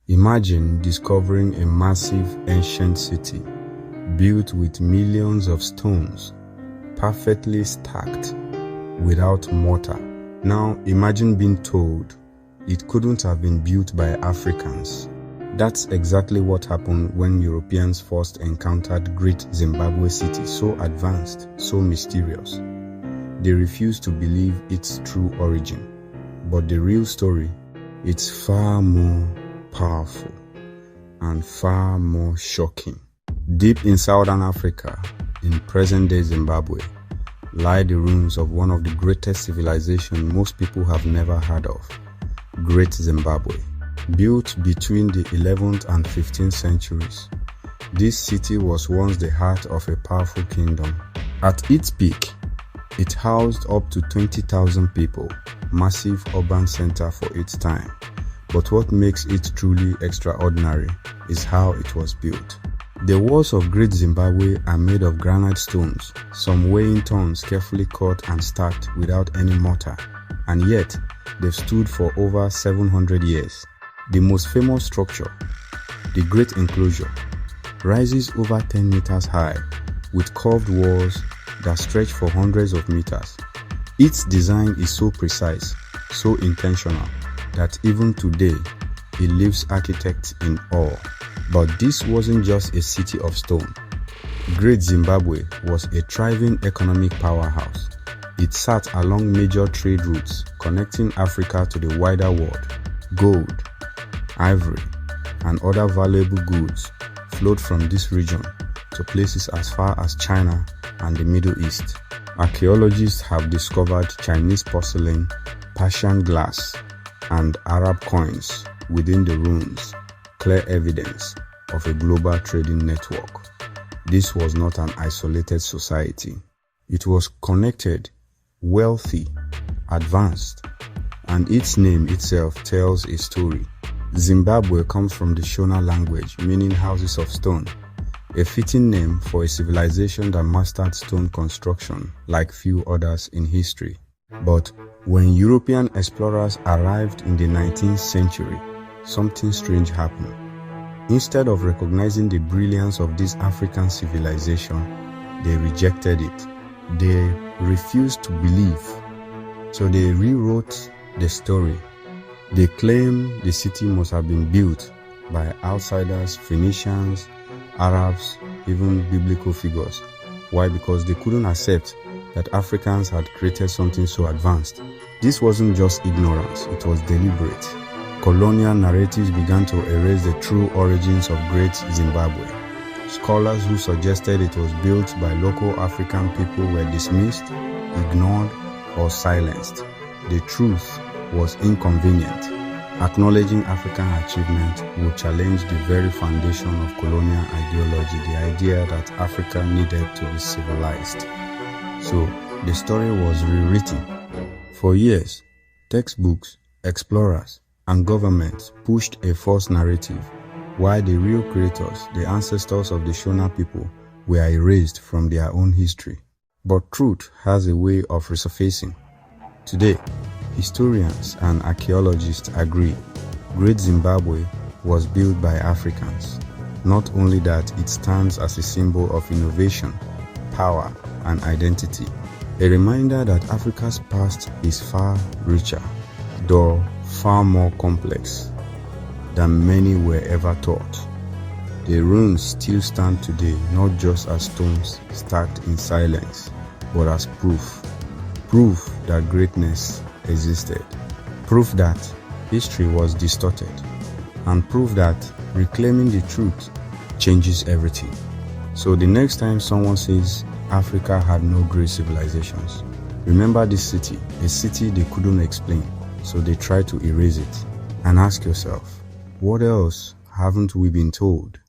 Imagine discovering a massive ancient city built with millions of stones, perfectly stacked, without mortar. Now imagine being told it couldn't have been built by Africans. That's exactly what happened when Europeans first encountered Great Zimbabwe city, so advanced, so mysterious. They refused to believe its true origin. But the real story, it's far more powerful and far more shocking. Deep in southern Africa, in present-day Zimbabwe, lie the ruins of one of the greatest civilizations most people have never heard of, Great Zimbabwe. Built between the 11th and 15th centuries, this city was once the heart of a powerful kingdom. At its peak, it housed up to 20,000 people, massive urban center for its time. But what makes it truly extraordinary is how it was built. The walls of Great Zimbabwe are made of granite stones, some weighing tons, carefully cut and stacked without any mortar, and yet they've stood for over 700 years. The most famous structure, the Great Enclosure, rises over 10 meters high with curved walls that stretch for hundreds of meters. Its design is so precise, so intentional, that even today it leaves architects in awe. But this wasn't just a city of stone. Great Zimbabwe was a thriving economic powerhouse. It sat along major trade routes connecting Africa to the wider world. Gold, ivory, and other valuable goods flowed from this region to places as far as China and the Middle East. Archaeologists have discovered Chinese porcelain, Persian glass, and Arab coins within the ruins, clear evidence of a global trading network. This was not an isolated society. It was connected, wealthy, advanced, and its name itself tells a story. Zimbabwe comes from the Shona language, meaning houses of stone, a fitting name for a civilization that mastered stone construction like few others in history. But when European explorers arrived in the 19th century, something strange happened. Instead of recognizing the brilliance of this African civilization, they rejected it. They refused to believe. So they rewrote the story. They claim the city must have been built by outsiders, Phoenicians, Arabs, even biblical figures. Why? Because they couldn't accept that Africans had created something so advanced. This wasn't just ignorance, it was deliberate. Colonial narratives began to erase the true origins of Great Zimbabwe. Scholars who suggested it was built by local African people were dismissed, ignored, or silenced. The truth was inconvenient. Acknowledging African achievement would challenge the very foundation of colonial ideology, the idea that Africa needed to be civilized. So, the story was rewritten. For years, textbooks, explorers, and governments pushed a false narrative, while the real creators, the ancestors of the Shona people, were erased from their own history. But truth has a way of resurfacing. Today, historians and archaeologists agree Great Zimbabwe was built by Africans. Not only that, it stands as a symbol of innovation, power, and identity. A reminder that Africa's past is far richer, though far more complex than many were ever taught. The ruins still stand today, not just as stones stacked in silence, but as proof that greatness existed, proof that history was distorted, and proof that reclaiming the truth changes everything. So the next time someone says Africa had no great civilizations, remember this city, a city they couldn't explain, so they tried to erase it. And ask yourself, what else haven't we been told?